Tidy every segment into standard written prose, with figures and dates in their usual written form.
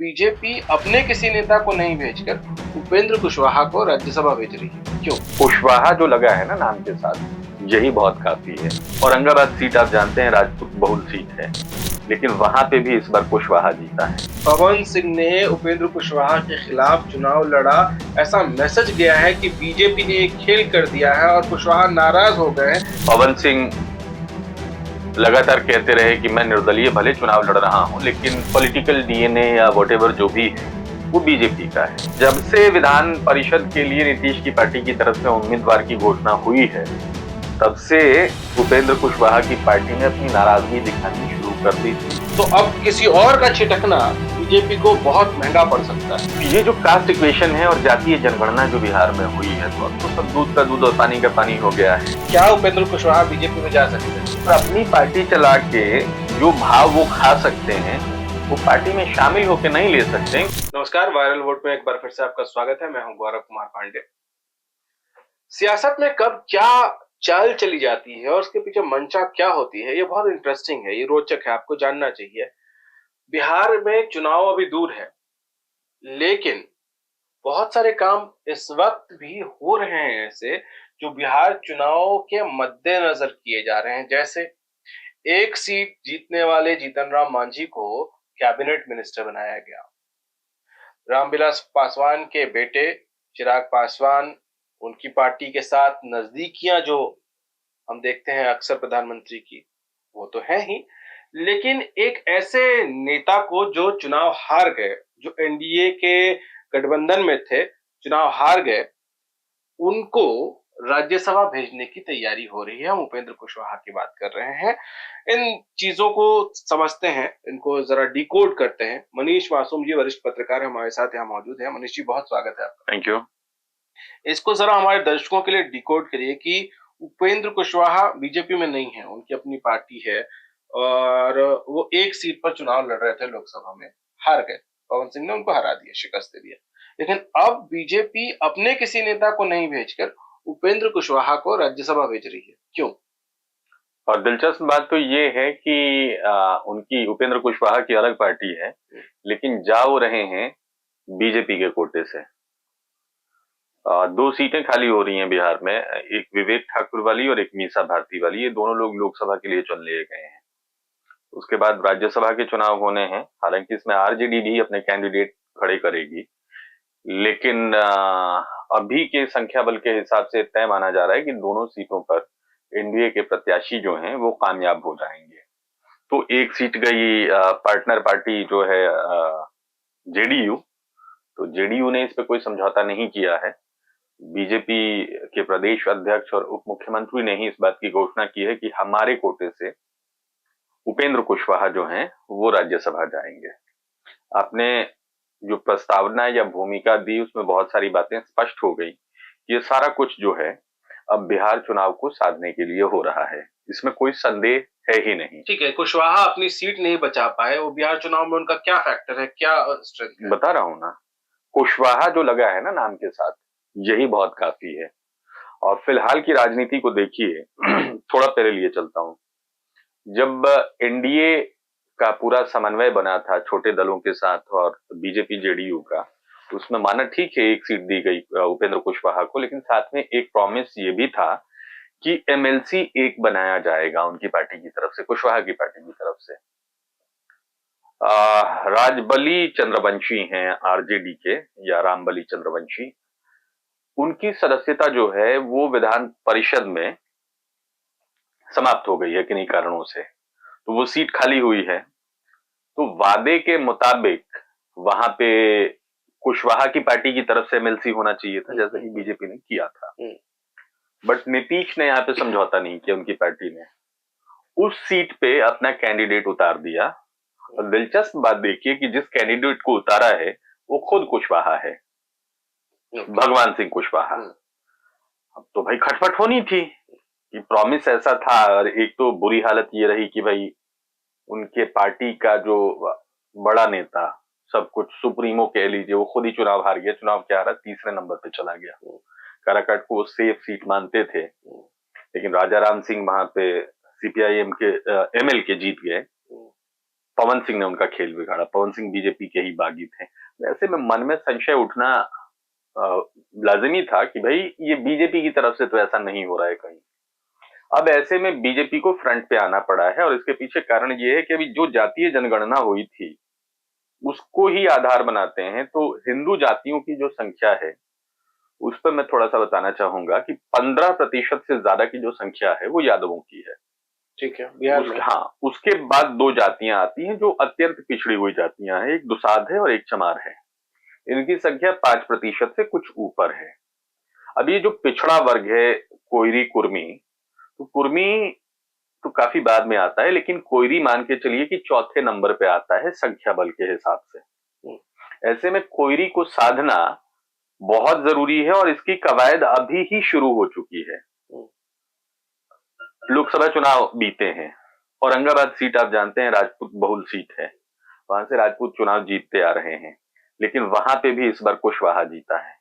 BJP अपने किसी नेता को नहीं भेजकर उपेंद्र कुशवाहा को राज्यसभा भेज रही है, क्यों? कुशवाहा जो लगा है ना नाम के साथ, यही बहुत काफी है। औरंगाबाद सीट आप जानते हैं राजपूत बहुल सीट है, लेकिन वहां पे भी इस बार कुशवाहा जीता है। पवन सिंह ने उपेंद्र कुशवाहा के खिलाफ चुनाव लड़ा, ऐसा मैसेज गया है कि बीजेपी ने एक खेल कर दिया है और कुशवाहा नाराज हो गए। पवन सिंह लगातार कहते रहे कि मैं निर्दलीय भले चुनाव लड़ रहा हूं, लेकिन पॉलिटिकल डीएनए या व्हाटएवर जो भी है वो बीजेपी का है। जब से विधान परिषद के लिए नीतीश की पार्टी की तरफ से उम्मीदवार की घोषणा हुई है, तब से उपेंद्र कुशवाहा की पार्टी ने अपनी नाराजगी दिखानी शुरू कर दी थी। तो अब किसी और का छिटकना बीजेपी को बहुत महंगा पड़ सकता है। ये जो कास्ट इक्वेशन है और जातीय जनगणना जो बिहार में हुई है, तो अब तो सब दूध का दूध और पानी का पानी हो गया है। क्या उपेंद्र कुशवाहा बीजेपी में जा सकते हैं? और अपनी पार्टी चला के जो भाव वो खा सकते हैं, वो पार्टी में शामिल होकर नहीं ले सकते। नमस्कार, वायरल वोट में एक बार फिर से आपका स्वागत है। मैं हूं गौरव कुमार पांडे। सियासत में कब क्या चाल चली जाती है और उसके पीछे मंशा क्या होती है, ये बहुत इंटरेस्टिंग है, ये रोचक है, आपको जानना चाहिए। बिहार में चुनाव अभी दूर है, लेकिन बहुत सारे काम इस वक्त भी हो रहे हैं ऐसे जो बिहार चुनाव के मद्देनजर किए जा रहे हैं। जैसे एक सीट जीतने वाले जीतन राम मांझी को कैबिनेट मिनिस्टर बनाया गया। रामविलास पासवान के बेटे चिराग पासवान, उनकी पार्टी के साथ नजदीकियां जो हम देखते हैं अक्सर प्रधानमंत्री की, वो तो है ही, लेकिन एक ऐसे नेता को जो चुनाव हार गए, जो एनडीए के गठबंधन में थे, चुनाव हार गए, उनको राज्यसभा भेजने की तैयारी हो रही है। हम उपेंद्र कुशवाहा की बात कर रहे हैं। इन चीजों को समझते हैं, इनको जरा डिकोड करते हैं। मनीष मासूम जी वरिष्ठ पत्रकार हमारे साथ यहाँ मौजूद हैं। मनीष जी, बहुत स्वागत है आपका। Thank you. इसको जरा हमारे दर्शकों के लिए डिकोड करिए कि उपेंद्र कुशवाहा बीजेपी में नहीं है, उनकी अपनी पार्टी है और वो एक सीट पर चुनाव लड़ रहे थे, लोकसभा में हार गए। पवन सिंह ने उनको हरा दिया, शिकस्त दे दिया। लेकिन अब बीजेपी अपने किसी नेता को नहीं भेजकर उपेंद्र कुशवाहा को राज्यसभा भेज रही है, क्यों? और दिलचस्प बात तो ये है कि उनकी उपेंद्र कुशवाहा की अलग पार्टी है, लेकिन जा वो रहे हैं बीजेपी के कोटे से। दो सीटें खाली हो रही हैं बिहार में, एक विवेक ठाकुर वाली और एक मीसा भारती वाली। ये दोनों लोग लोकसभा के लिए चुन लिए गए हैं। उसके बाद राज्यसभा के चुनाव होने हैं। हालांकि इसमें आरजेडी भी अपने कैंडिडेट खड़े करेगी, लेकिन अभी के संख्या बल के हिसाब से तय माना जा रहा है कि दोनों सीटों पर एनडीए के प्रत्याशी जो हैं वो कामयाब हो जाएंगे। तो एक सीट गई पार्टनर पार्टी जो है जेडीयू। तो जेडीयू ने इस पे कोई समझौता नहीं किया है। बीजेपी के प्रदेश अध्यक्ष और उप मुख्यमंत्री ने ही इस बात की घोषणा की है कि हमारे कोटे से उपेंद्र कुशवाहा जो हैं वो राज्यसभा जाएंगे। आपने जो प्रस्तावना या भूमिका दी उसमें बहुत सारी बातें स्पष्ट हो गई। ये सारा कुछ जो है अब बिहार चुनाव को साधने के लिए हो रहा है, इसमें कोई संदेह है ही नहीं। ठीक है, कुशवाहा अपनी सीट नहीं बचा पाए, वो बिहार चुनाव में उनका क्या फैक्टर है, क्या स्ट्रेंथ है? बता रहा हूं ना, कुशवाहा जो लगा है ना नाम के साथ, यही बहुत काफी है। और फिलहाल की राजनीति को देखिए, थोड़ा पहले लिए चलता हूं। जब एनडीए का पूरा समन्वय बना था छोटे दलों के साथ और बीजेपी जेडीयू का, उसमें माना ठीक है एक सीट दी गई उपेंद्र कुशवाहा को, लेकिन साथ में एक प्रॉमिस ये भी था कि एमएलसी एक बनाया जाएगा उनकी पार्टी की तरफ से, कुशवाहा की पार्टी की तरफ से। राजबली चंद्रवंशी हैं आरजेडी के, या रामबली चंद्रवंशी, उनकी सदस्यता जो है वो विधान परिषद में समाप्त हो गई है किन्हीं कारणों से, तो वो सीट खाली हुई है। तो वादे के मुताबिक वहां पे कुशवाहा की पार्टी की तरफ से एमएलसी होना चाहिए था, जैसा कि बीजेपी ने किया था। बट नीतीश ने यहाँ पे समझौता नहीं किया, उनकी पार्टी ने उस सीट पे अपना कैंडिडेट उतार दिया। और दिलचस्प बात देखिए कि जिस कैंडिडेट को उतारा है वो खुद कुशवाहा है, भगवान सिंह कुशवाहा। अब तो भाई खटपट होनी थी कि प्रॉमिस ऐसा था, और एक तो बुरी हालत ये रही कि भाई उनके पार्टी का जो बड़ा नेता, सब कुछ सुप्रीमो कह लीजिए, वो खुद ही चुनाव हार गया। चुनाव क्या हारा, तीसरे नंबर पे चला गया। काराकाट को सेफ सीट मानते थे, लेकिन राजा राम सिंह वहां पे सीपीआईएम के एमएल के जीत गए। पवन सिंह ने उनका खेल बिगाड़ा। पवन सिंह बीजेपी के ही बागी थे। ऐसे में मन में संशय उठना लाजिमी था कि भाई ये बीजेपी की तरफ से तो ऐसा नहीं हो रहा है कहीं। अब ऐसे में बीजेपी को फ्रंट पे आना पड़ा है और इसके पीछे कारण ये है कि अभी जो जातीय जनगणना हुई थी उसको ही आधार बनाते हैं, तो हिंदू जातियों की जो संख्या है उस पर मैं थोड़ा सा बताना चाहूंगा कि 15% से ज्यादा की जो संख्या है वो यादवों की है। ठीक है, बिहार में। हाँ, उसके बाद दो जातियां आती हैं जो अत्यंत पिछड़ी हुई जातियां हैं, एक दुसाध है और एक चमार है। इनकी संख्या 5% से कुछ ऊपर है। अब ये जो पिछड़ा वर्ग है कोयरी कुर्मी, तो कुर्मी तो काफी बाद में आता है, लेकिन कोयरी मान के चलिए कि चौथे नंबर पे आता है संख्या बल के हिसाब से। ऐसे में कोयरी को साधना बहुत जरूरी है और इसकी कवायद अभी ही शुरू हो चुकी है। लोकसभा चुनाव बीते हैं, औरंगाबाद सीट आप जानते हैं राजपूत बहुल सीट है, वहां से राजपूत चुनाव जीतते आ रहे हैं, लेकिन वहां पे भी इस बार कुशवाहा जीता है।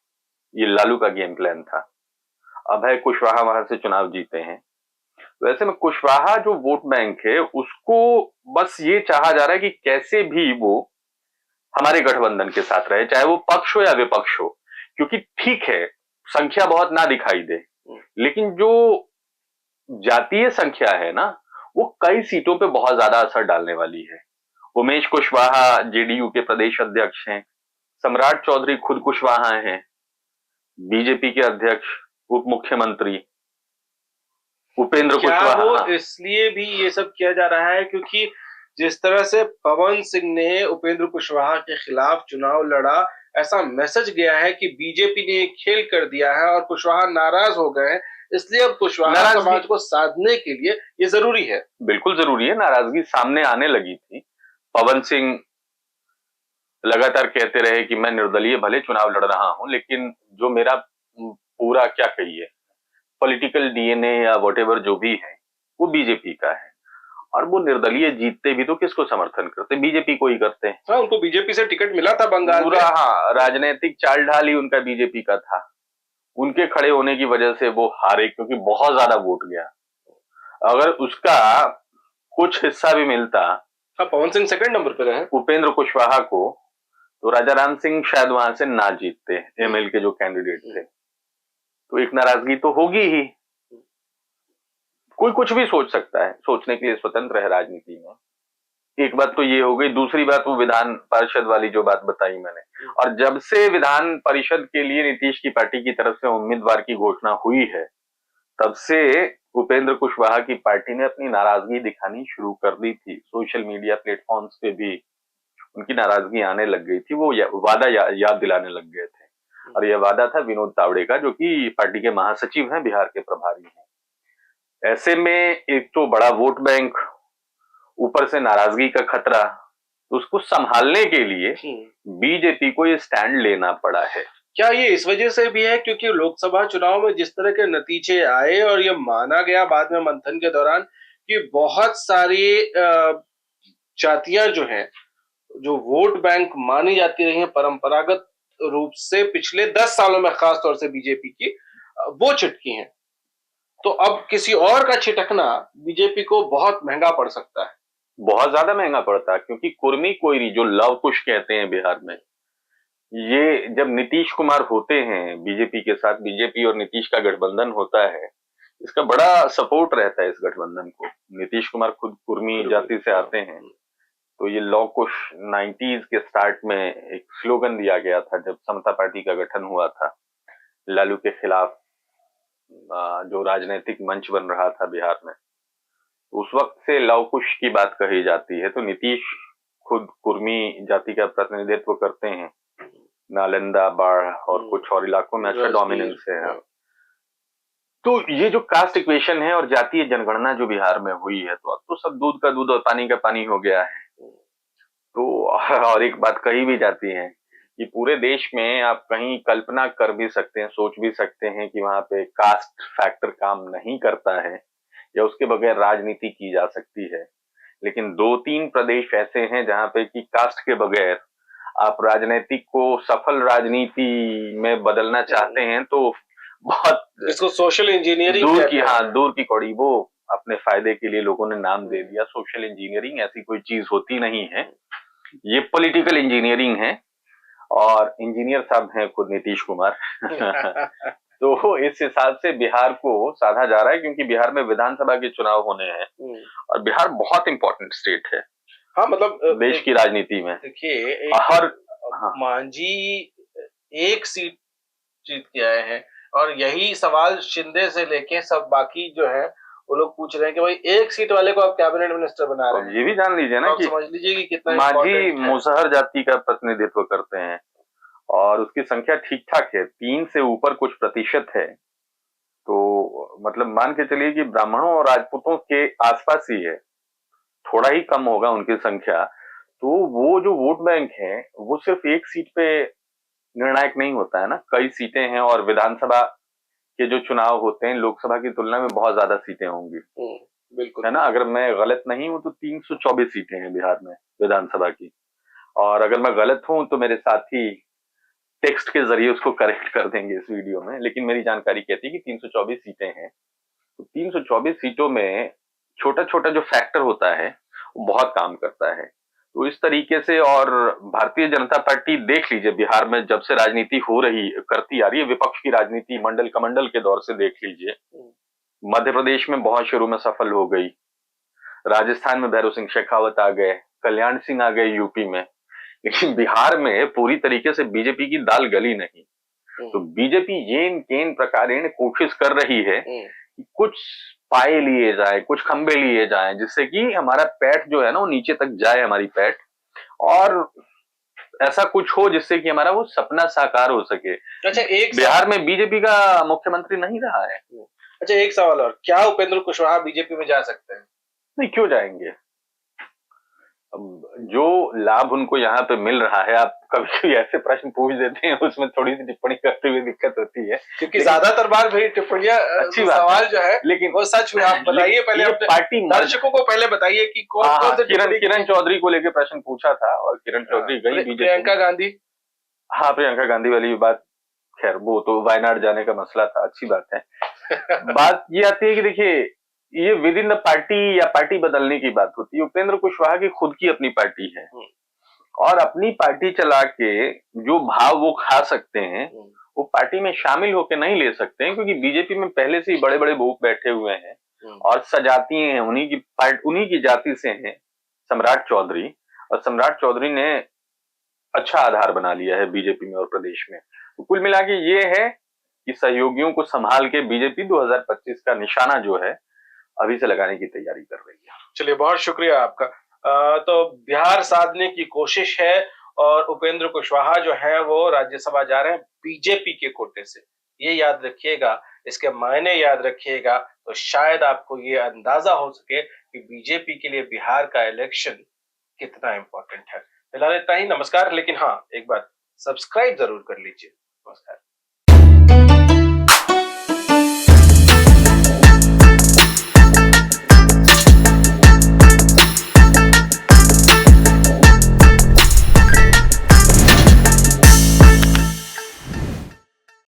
ये लालू का गेम प्लान था। अभय कुशवाहा वहां से चुनाव जीते हैं। वैसे में कुशवाहा जो वोट बैंक है उसको बस ये चाहा जा रहा है कि कैसे भी वो हमारे गठबंधन के साथ रहे, चाहे वो पक्ष हो या विपक्ष हो, क्योंकि ठीक है संख्या बहुत ना दिखाई दे, लेकिन जो जातीय संख्या है ना वो कई सीटों पे बहुत ज्यादा असर डालने वाली है। उमेश कुशवाहा जेडीयू के प्रदेश अध्यक्ष हैं, सम्राट चौधरी खुद कुशवाहा हैं, बीजेपी के अध्यक्ष उप मुख्यमंत्री उपेंद्र कुशवाहा। वो इसलिए भी ये सब किया जा रहा है क्योंकि जिस तरह से पवन सिंह ने उपेंद्र कुशवाहा के खिलाफ चुनाव लड़ा, ऐसा मैसेज गया है कि बीजेपी ने खेल कर दिया है और कुशवाहा नाराज हो गए हैं, इसलिए अब कुशवाहा समाज को साधने के लिए ये जरूरी है। बिल्कुल जरूरी है, नाराजगी सामने आने लगी थी। पवन सिंह लगातार कहते रहे कि मैं निर्दलीय भले चुनाव लड़ रहा हूं, लेकिन जो मेरा पूरा क्या कहिए पॉलिटिकल डीएनए या व्हाटएवर जो भी है वो बीजेपी का है, और वो निर्दलीय जीतते भी तो किसको समर्थन करते, बीजेपी को ही करते हैं। हाँ, उनको बीजेपी से टिकट मिला था बंगाल पूरा, हाँ, राजनीतिक चाल ढाल ही उनका बीजेपी का था। उनके खड़े होने की वजह से वो हारे क्योंकि बहुत ज्यादा वोट गया। अगर उसका कुछ हिस्सा भी मिलता, हाँ, पवन सिंह सेकंड नंबर पे रहे, उपेंद्र कुशवाहा को, तो राजा राम सिंह शायद वहां से ना जीतते एमएल के जो कैंडिडेट थे। तो एक नाराजगी तो होगी ही। कोई कुछ भी सोच सकता है, सोचने के लिए स्वतंत्र है राजनीति में। एक बात तो ये हो गई। दूसरी बात वो विधान परिषद वाली जो बात बताई मैंने, और जब से विधान परिषद के लिए नीतीश की पार्टी की तरफ से उम्मीदवार की घोषणा हुई है, तब से उपेंद्र कुशवाहा की पार्टी ने अपनी नाराजगी दिखानी शुरू कर दी थी। सोशल मीडिया प्लेटफॉर्म्स पे भी उनकी नाराजगी आने लग गई थी। वो वादा याद दिलाने लग गए थे, और यह वादा था विनोद तावड़े का, जो कि पार्टी के महासचिव हैं, बिहार के प्रभारी हैं। ऐसे में एक तो बड़ा वोट बैंक, ऊपर से नाराजगी का खतरा, तो उसको संभालने के लिए बीजेपी को ये स्टैंड लेना पड़ा है। क्या ये इस वजह से भी है क्योंकि लोकसभा चुनाव में जिस तरह के नतीजे आए और ये माना गया बाद में मंथन के दौरान कि बहुत सारी जातियां जो हैं, जो वोट बैंक मानी जाती रही हैं परंपरागत रूप से पिछले 10 सालों में, खासतौर से बीजेपी की, वो छिटकी हैं। तो अब किसी और का छिटकना बीजेपी को बहुत महंगा पड़ सकता है। बहुत ज्यादा महंगा पड़ता है, क्योंकि कुर्मी कोयरी जो लव कुश कहते हैं बिहार में, ये जब नीतीश कुमार होते हैं बीजेपी के साथ, बीजेपी और नीतीश का गठबंधन होता है, इसका बड़ा सपोर्ट रहता है इस गठबंधन को। नीतीश कुमार खुद कुर्मी जाति से आते हैं, तो ये लव कुश 90s के स्टार्ट में एक स्लोगन दिया गया था जब समता पार्टी का गठन हुआ था लालू के खिलाफ, जो राजनीतिक मंच बन रहा था बिहार में। उस वक्त से लव कुश की बात कही जाती है। तो नीतीश खुद कुर्मी जाति का प्रतिनिधित्व करते हैं, नालंदा, बाढ़ और कुछ और इलाकों में अच्छा डोमिनेंस है। तो ये जो कास्ट इक्वेशन है और जातीय जनगणना जो बिहार में हुई है, तो अब तो सब दूध का दूध और पानी का पानी हो गया है। तो और एक बात कही भी जाती है कि पूरे देश में आप कहीं कल्पना कर भी सकते हैं, सोच भी सकते हैं कि वहां पे कास्ट फैक्टर काम नहीं करता है या उसके बगैर राजनीति की जा सकती है, लेकिन 2-3 प्रदेश ऐसे हैं जहां पे कि कास्ट के बगैर आप राजनीतिक को सफल राजनीति में बदलना चाहते हैं तो बहुत इसको सोशल इंजीनियरिंग दूर की, हाँ, दूर की कौड़ी, वो अपने फायदे के लिए लोगों ने नाम दे दिया। सोशल इंजीनियरिंग ऐसी कोई चीज होती नहीं है, ये पॉलिटिकल इंजीनियरिंग है, और इंजीनियर साहब हैं खुद नीतीश कुमार। तो इस हिसाब से बिहार को साधा जा रहा है, क्योंकि बिहार में विधानसभा के चुनाव होने हैं और बिहार बहुत इंपॉर्टेंट स्टेट है। हाँ, मतलब देश की राजनीति में देखिए, हर मांझी एक सीट जीत के आए हैं और यही सवाल शिंदे से लेके सब बाकी जो है वो लोग पूछ रहे हैं कि भाई एक सीट वाले को आप कैबिनेट मिनिस्टर बना रहे हैं। ये भी जान लीजिए ना तो कि समझ लीजिए कि कितना मांझी मुसहर जाति का प्रतिनिधित्व करते हैं और उसकी संख्या ठीक ठाक है, 3 से ऊपर कुछ प्रतिशत है। तो मतलब मान के चलिए कि ब्राह्मणों और राजपूतों के आसपास ही है, थोड़ा ही कम होगा उनकी संख्या। तो वो जो वोट बैंक है वो सिर्फ एक सीट पे निर्णायक नहीं होता है ना, कई सीटें हैं, और विधानसभा के जो चुनाव होते हैं लोकसभा की तुलना में बहुत ज्यादा सीटें होंगी। बिल्कुल है ना, अगर मैं गलत नहीं हूं तो 324 सीटें हैं बिहार में विधानसभा की, और अगर मैं गलत हूं तो मेरे साथी टेक्स्ट के जरिए उसको करेक्ट कर देंगे इस वीडियो में, लेकिन मेरी जानकारी कहती है कि 324 सीटें हैं। तो 324 सीटों में छोटा छोटा जो फैक्टर होता है वो बहुत काम करता है। तो इस तरीके से, और भारतीय जनता पार्टी देख लीजिए बिहार में जब से राजनीति हो रही करती आ रही है, विपक्ष की राजनीति मंडल कमंडल के दौर से देख लीजिए, मध्य प्रदेश में बहुत शुरू में सफल हो गई, राजस्थान में भैरव सिंह शेखावत आ गए, कल्याण सिंह आ गए यूपी में, लेकिन बिहार में पूरी तरीके से बीजेपी की दाल गली नहीं। तो बीजेपी येन केन प्रकारेण कोशिश कर रही है कि कुछ पाए लिए जाए, कुछ खंबे लिए जाए, जिससे कि हमारा पैठ जो है ना वो नीचे तक जाए, हमारी पैठ, और ऐसा कुछ हो जिससे कि हमारा वो सपना साकार हो सके। अच्छा, एक बिहार में बीजेपी का मुख्यमंत्री नहीं रहा है। अच्छा, एक सवाल और, क्या उपेंद्र कुशवाहा बीजेपी में जा सकते हैं? नहीं, क्यों जाएंगे? जो लाभ उनको यहाँ पे मिल रहा है, आप कभी कभी ऐसे प्रश्न पूछ देते हैं उसमें थोड़ी सी टिप्पणी करते हुए दिक्कत होती है, क्योंकि ज्यादातर बार भाई टिप्पणियां, अच्छी सवाल जो है लेकिन वो सच में। आप बताइए पहले, पार्टी दर्शकों को पहले बताइए कि कौन से किरण चौधरी को लेकर प्रश्न पूछा था और किरण चौधरी गई बीजेपी। प्रियंका गांधी, हाँ, प्रियंका गांधी वाली बात, खैर वो तो वायनाड जाने का मसला था, अच्छी बात है। बात ये आती है कि देखिए, ये विद इन द पार्टी या पार्टी बदलने की बात होती है। उपेंद्र कुशवाहा की खुद की अपनी पार्टी है और अपनी पार्टी चला के जो भाव वो खा सकते हैं वो पार्टी में शामिल होकर नहीं ले सकते हैं, क्योंकि बीजेपी में पहले से ही बड़े बड़े भूख बैठे हुए हैं और सजाती हैं उन्हीं की जाति से हैं सम्राट चौधरी, और सम्राट चौधरी ने अच्छा आधार बना लिया है बीजेपी में और प्रदेश में। तो कुल मिला के ये है कि सहयोगियों को संभाल के बीजेपी 2025 का निशाना जो है अभी से लगाने की तैयारी कर रही है। चलिए, बहुत शुक्रिया आपका। तो बिहार साधने की कोशिश है और उपेंद्र कुशवाहा जो है वो राज्यसभा जा रहे हैं बीजेपी के कोटे से। ये याद रखिएगा, इसके मायने याद रखिएगा, तो शायद आपको ये अंदाजा हो सके कि बीजेपी के लिए बिहार का इलेक्शन कितना इंपॉर्टेंट है। फिलहाल इतना ही, नमस्कार। लेकिन हाँ, एक बात, सब्सक्राइब जरूर कर लीजिए। नमस्कार।